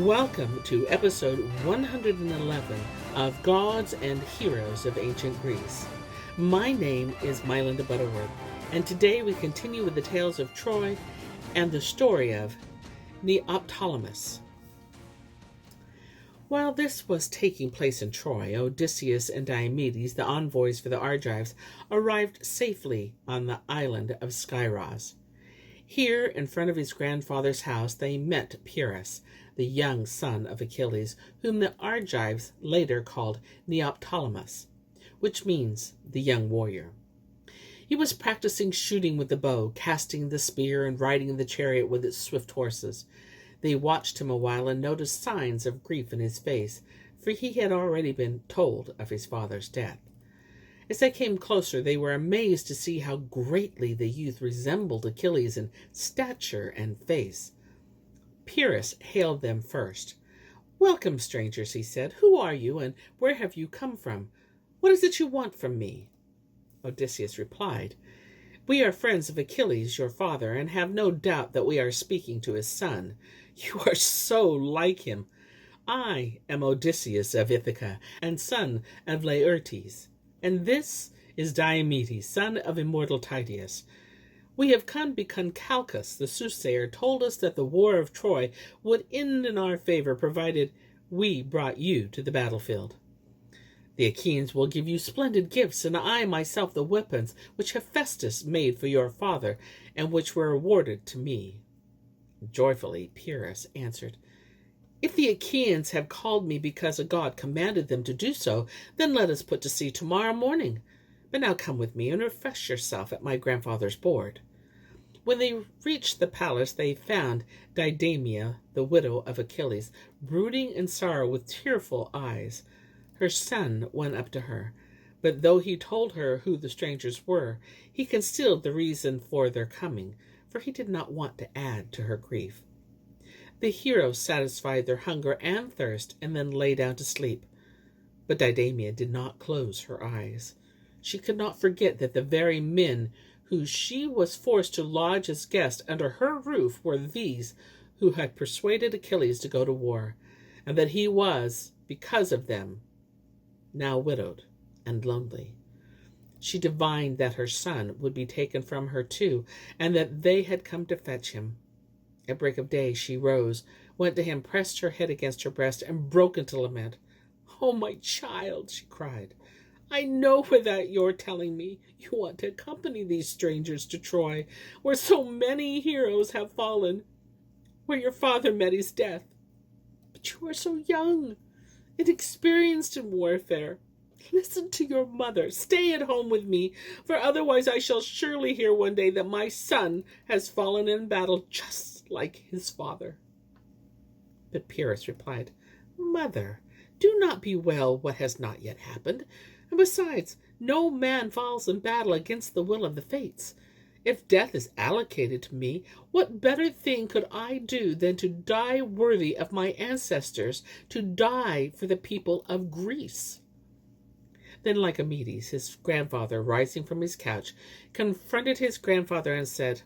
Welcome to episode 111 of Gods and Heroes of Ancient Greece. My name is MyLinda Butterworth, and today we continue with the tales of Troy and the story of Neoptolemus. While this was taking place in Troy, Odysseus and Diomedes, the envoys for the Argives, arrived safely on the island of Scyros. Here, in front of his grandfather's house, they met Pyrrhus, the young son of Achilles, whom the Argives later called Neoptolemus, which means the young warrior. He was practicing shooting with the bow, casting the spear, and riding the chariot with its swift horses. They watched him a while and noticed signs of grief in his face, for he had already been told of his father's death. As they came closer, they were amazed to see how greatly the youth resembled Achilles in stature and face. Pyrrhus hailed them first. "Welcome, strangers," he said. "Who are you, and where have you come from? What is it you want from me?" Odysseus replied, "We are friends of Achilles, your father, and have no doubt that we are speaking to his son. You are so like him. I am Odysseus of Ithaca, and son of Laertes. And this is Diomedes, son of immortal Tydeus. We have come because Calchas, the soothsayer, told us that the war of Troy would end in our favor provided we brought you to the battlefield. The Acheans will give you splendid gifts, and I myself the weapons which Hephaestus made for your father, and which were awarded to me." Joyfully Pyrrhus answered, "If the Acheans have called me because a god commanded them to do so, then let us put to sea tomorrow morning. But now come with me and refresh yourself at my grandfather's board." When they reached the palace, they found Didymia, the widow of Achilles, brooding in sorrow with tearful eyes. Her son went up to her, but though he told her who the strangers were, he concealed the reason for their coming, for he did not want to add to her grief. The heroes satisfied their hunger and thirst and then lay down to sleep. But Didymia did not close her eyes. She could not forget that the very men who she was forced to lodge as guests under her roof were these who had persuaded Achilles to go to war, and that he was, because of them, now widowed and lonely. She divined that her son would be taken from her too, and that they had come to fetch him. At break of day she rose, went to him, pressed her head against her breast, and broke into lament. "Oh, my child," she cried, "I know without your telling me you want to accompany these strangers to Troy, where so many heroes have fallen, where your father met his death. But you are so young, inexperienced in warfare. Listen to your mother. Stay at home with me, for otherwise I shall surely hear one day that my son has fallen in battle just like his father." But Pyrrhus replied, "Mother, do not bewail what has not yet happened. And besides, no man falls in battle against the will of the fates. If death is allocated to me, what better thing could I do than to die worthy of my ancestors, to die for the people of Greece?" Then Lycomedes, his grandfather, rising from his couch, confronted his grandfather and said,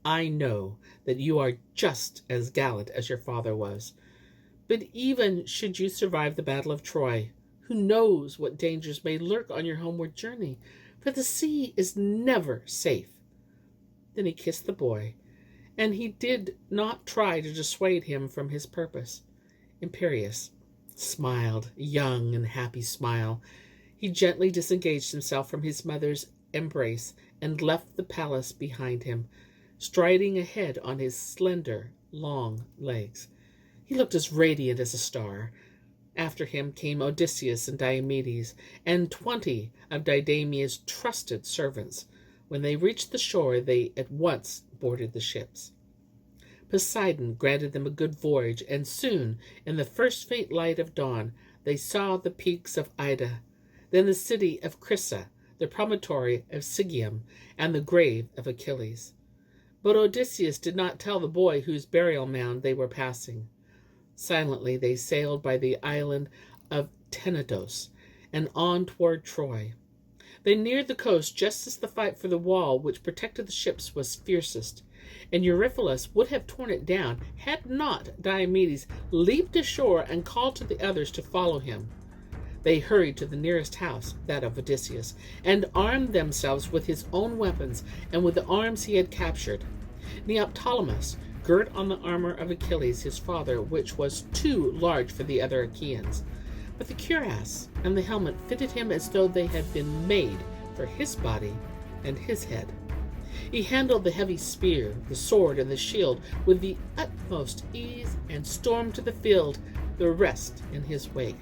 "I know that you are just as gallant as your father was. But even should you survive the battle of Troy, who knows what dangers may lurk on your homeward journey, for the sea is never safe." Then he kissed the boy, and he did not try to dissuade him from his purpose. Pyrrhus smiled, a young and happy smile. He gently disengaged himself from his mother's embrace and left the palace behind him, striding ahead on his slender, long legs. He looked as radiant as a star. After him came Odysseus and Diomedes, and 20 of Didymia's trusted servants. When they reached the shore, they at once boarded the ships. Poseidon granted them a good voyage, and soon, in the first faint light of dawn, they saw the peaks of Ida, then the city of Crissa, the promontory of Sigeum, and the grave of Achilles. But Odysseus did not tell the boy whose burial mound they were passing. Silently they sailed by the island of Tenedos and on toward Troy. They neared the coast just as the fight for the wall which protected the ships was fiercest. and Eurypylus would have torn it down had not Diomedes leaped ashore and called to the others to follow him. They hurried to the nearest house, that of Odysseus, and armed themselves with his own weapons and with the arms he had captured. Neoptolemus girt on the armor of Achilles his father, which was too large for the other Acheans. But the cuirass and the helmet fitted him as though they had been made for his body and his head. He handled the heavy spear, the sword, and the shield with the utmost ease and stormed to the field, the rest in his wake.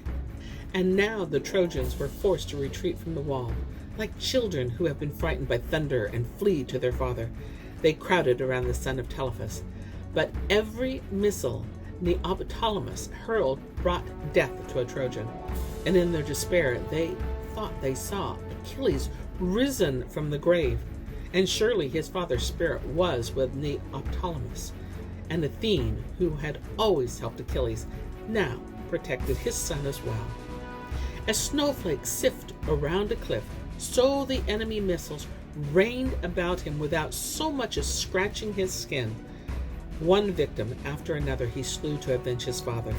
And now the Trojans were forced to retreat from the wall, like children who have been frightened by thunder and flee to their father. They crowded around the son of Telephus, but every missile Neoptolemus hurled brought death to a Trojan, and in their despair they thought they saw Achilles risen from the grave, and surely his father's spirit was with Neoptolemus, and Athene, who had always helped Achilles, now protected his son as well. As snowflakes sift around a cliff, so the enemy missiles rained about him without so much as scratching his skin. One victim after another he slew to avenge his father.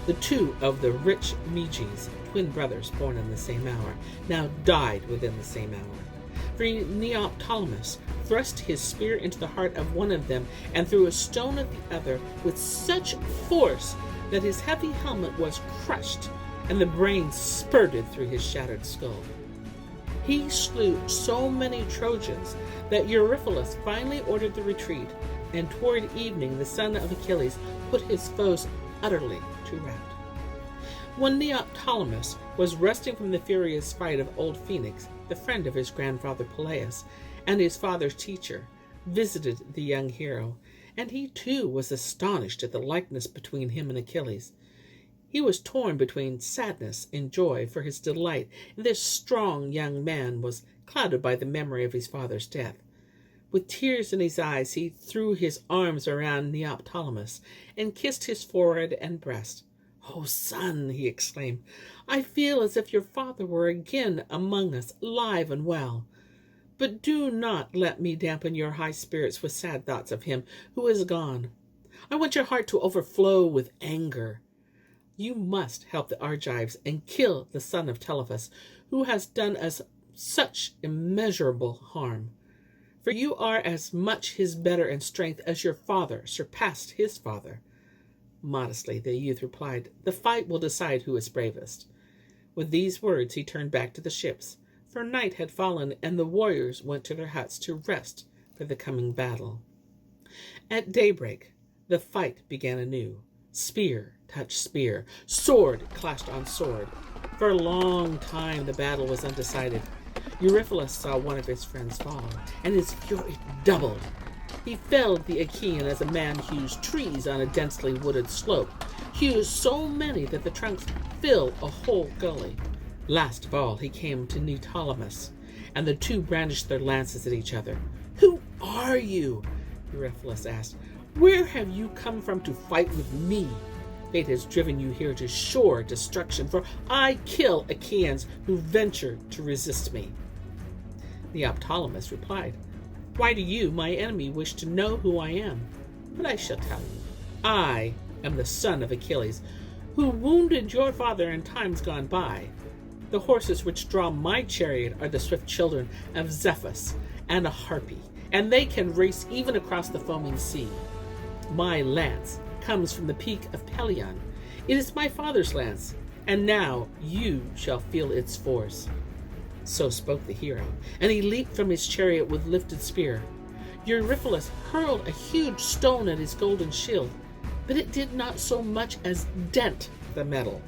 The two of the rich Meges, twin brothers born in the same hour, now died within the same hour. For Neoptolemus thrust his spear into the heart of one of them and threw a stone at the other with such force that his heavy helmet was crushed and the brains spurted through his shattered skull. He slew so many Trojans that Eurypylus finally ordered the retreat, and toward evening the son of Achilles put his foes utterly to rout. When Neoptolemus was resting from the furious fight of old Phoenix, the friend of his grandfather Pyrrhus and his father's teacher visited the young hero, and he too was astonished at the likeness between him and Achilles. He was torn between sadness and joy, for his delight in this strong young man was clouded by the memory of his father's death. With tears in his eyes, he threw his arms around Neoptolemus and kissed his forehead and breast. "Oh, son," he exclaimed, "I feel as if your father were again among us, alive and well. But do not let me dampen your high spirits with sad thoughts of him who is gone. I want your heart to overflow with anger. You must help the Argives and kill the son of Telephus, who has done us such immeasurable harm. For you are as much his better in strength as your father surpassed his father." Modestly, the youth replied, "The fight will decide who is bravest." With these words, he turned back to the ships, for night had fallen, and the warriors went to their huts to rest for the coming battle. At daybreak, the fight began anew. Spear touched spear, sword clashed on sword. For a long time the battle was undecided. Eurypylus saw one of his friends fall, and his fury doubled. He felled the Achean as a man hews trees on a densely wooded slope, hews so many that the trunks fill a whole gully. Last of all he came to Neoptolemus, and the two brandished their lances at each other. "Who are you?" Eurypylus asked. "Where have you come from to fight with me? Fate has driven you here to sure destruction, for I kill Acheans who venture to resist me." Neoptolemus replied, "Why do you, my enemy, wish to know who I am? But I shall tell you. I am the son of Achilles, who wounded your father in times gone by. The horses which draw my chariot are the swift children of Zephyr and a harpy, and they can race even across the foaming sea. My lance comes from the peak of Pelion. It is my father's lance, and now you shall feel its force." So spoke the hero, and he leaped from his chariot with lifted spear. Eurypylus hurled a huge stone at his golden shield, but it did not so much as dent the metal.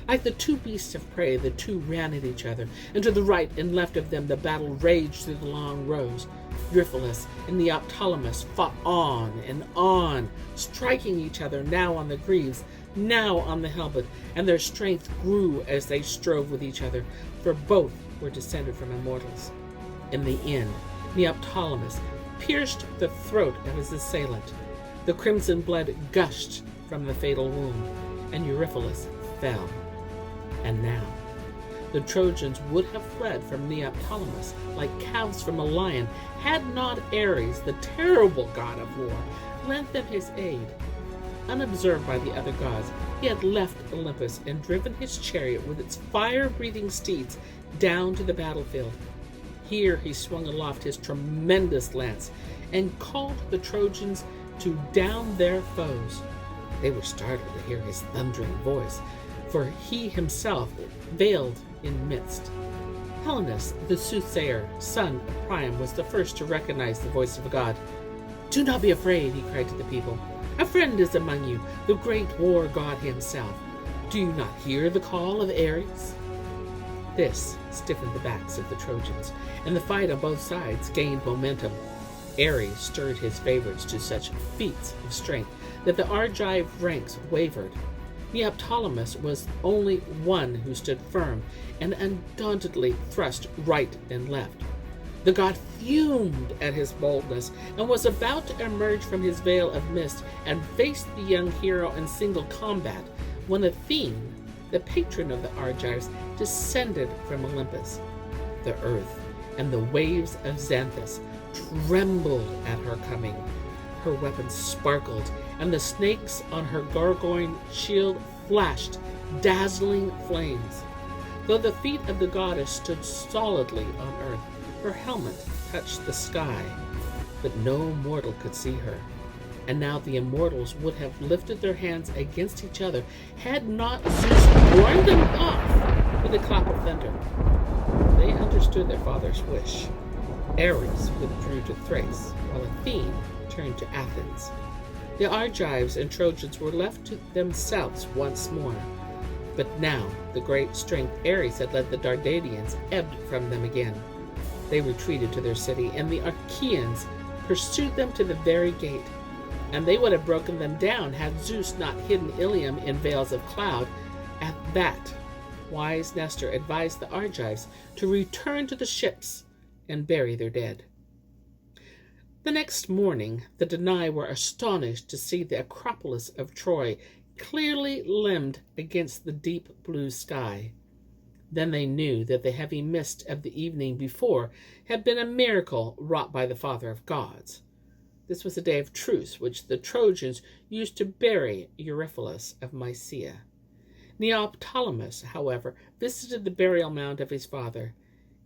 Like the two beasts of prey, the two ran at each other, and to the right and left of them the battle raged through the long rows. Eurypylus and Neoptolemus fought on, striking each other now on the greaves, now on the helmet, and their strength grew as they strove with each other, for both were descended from immortals. In the end, Neoptolemus pierced the throat of his assailant. The crimson blood gushed from the fatal wound, and Eurypylus fell. And now, The Trojans would have fled from Neoptolemus like calves from a lion, had not Ares, the terrible god of war, lent them his aid. Unobserved by the other gods, he had left Olympus and driven his chariot with its fire-breathing steeds down to the battlefield. Here he swung aloft his tremendous lance and called the Trojans to down their foes. They were startled to hear his thundering voice, for he himself veiled in mist. Helenus, the soothsayer, son of Priam, was the first to recognize the voice of a god. "Do not be afraid," he cried to the people. "A friend is among you, the great war god himself. Do you not hear the call of Ares?" This stiffened the backs of the Trojans, and the fight on both sides gained momentum. Ares stirred his favorites to such feats of strength that the Argive ranks wavered. Neoptolemus was only one who stood firm and undauntedly thrust right and left. The god fumed at his boldness and was about to emerge from his veil of mist and face the young hero in single combat when Athene, the patron of the Argives, descended from Olympus. The earth and the waves of Xanthus trembled at her coming. Her weapons sparkled, and the snakes on her gargoyle shield flashed dazzling flames. Though the feet of the goddess stood solidly on earth, her helmet touched the sky, but no mortal could see her. And now the immortals would have lifted their hands against each other had not Zeus warned them off with a clap of thunder. They understood their father's wish. Ares withdrew to Thrace, while Athene turned to Athens. The Argives and Trojans were left to themselves once more. But now the great strength Ares had led the Dardanians ebbed from them again. They retreated to their city, and the Acheans pursued them to the very gate. And they would have broken them down had Zeus not hidden Ilium in veils of cloud. At that, wise Nestor advised the Argives to return to the ships and bury their dead. The next morning, the Danai were astonished to see the Acropolis of Troy clearly limned against the deep blue sky. Then they knew that the heavy mist of the evening before had been a miracle wrought by the Father of Gods. This was a day of truce which the Trojans used to bury Eurypylus of Mysia. Neoptolemus, however, visited the burial mound of his father,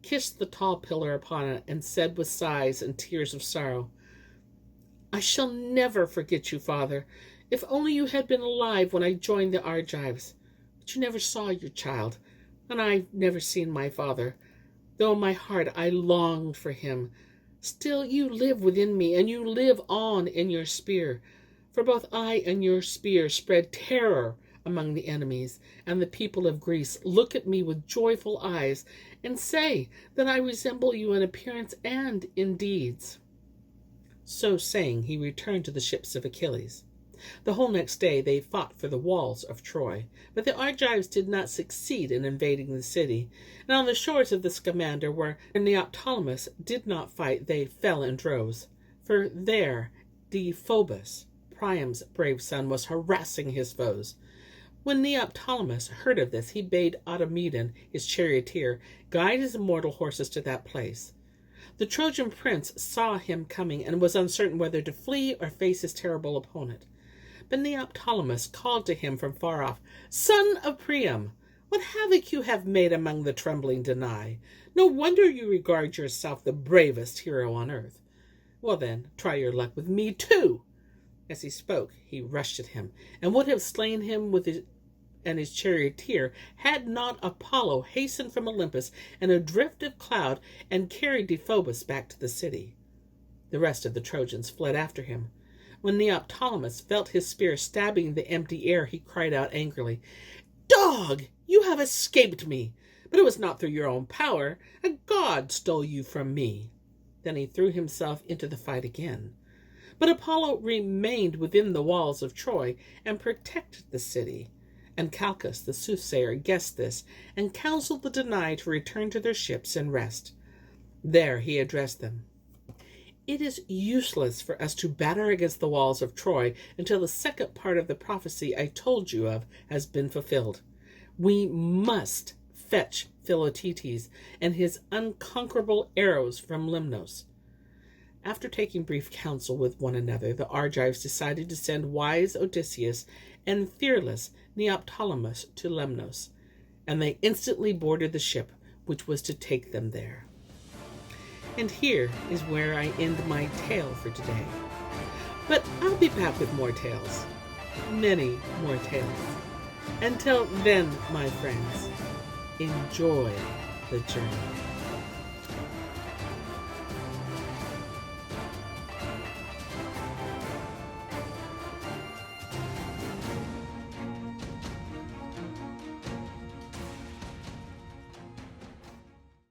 kissed the tall pillar upon it, and said with sighs and tears of sorrow, "I shall never forget you, father. If only you had been alive when I joined the Argives. But you never saw your child, and I've never seen my father. Though in my heart I longed for him, still you live within me, and you live on in your spear. For both I and your spear spread terror among the enemies, and the people of Greece look at me with joyful eyes and say that I resemble you in appearance and in deeds." So saying, he returned to the ships of Achilles. The whole next day they fought for the walls of Troy, but the Argives did not succeed in invading the city, and on the shores of the Scamander, where Neoptolemus did not fight, they fell in droves. For there Deiphobus, Priam's brave son, was harassing his foes. When Neoptolemus heard of this, he bade Automedon, his charioteer, guide his immortal horses to that place. The Trojan prince saw him coming and was uncertain whether to flee or face his terrible opponent. But Neoptolemus called to him from far off, "Son of Priam, what havoc you have made among the trembling Danai! No wonder you regard yourself the bravest hero on earth. Well then, try your luck with me too." As he spoke, he rushed at him, and would have slain him with his charioteer, had not Apollo hastened from Olympus in a drift of cloud and carried Deiphobus back to the city. The rest of the Trojans fled after him. When Neoptolemus felt his spear stabbing the empty air, he cried out angrily, "Dog, you have escaped me, but it was not through your own power. A god stole you from me." Then he threw himself into the fight again. But Apollo remained within the walls of Troy and protected the city. And Calchas, the soothsayer, guessed this, and counseled the Danai to return to their ships and rest. There he addressed them. "It is useless for us to batter against the walls of Troy until the second part of the prophecy I told you of has been fulfilled. We must fetch Philoctetes and his unconquerable arrows from Lemnos. After taking brief counsel with one another, the Argives decided to send wise Odysseus and fearless Neoptolemus to Lemnos, and they instantly boarded the ship which was to take them there. And here is where I end my tale for today. But I'll be back with more tales. Many more tales. Until then, my friends, enjoy the journey.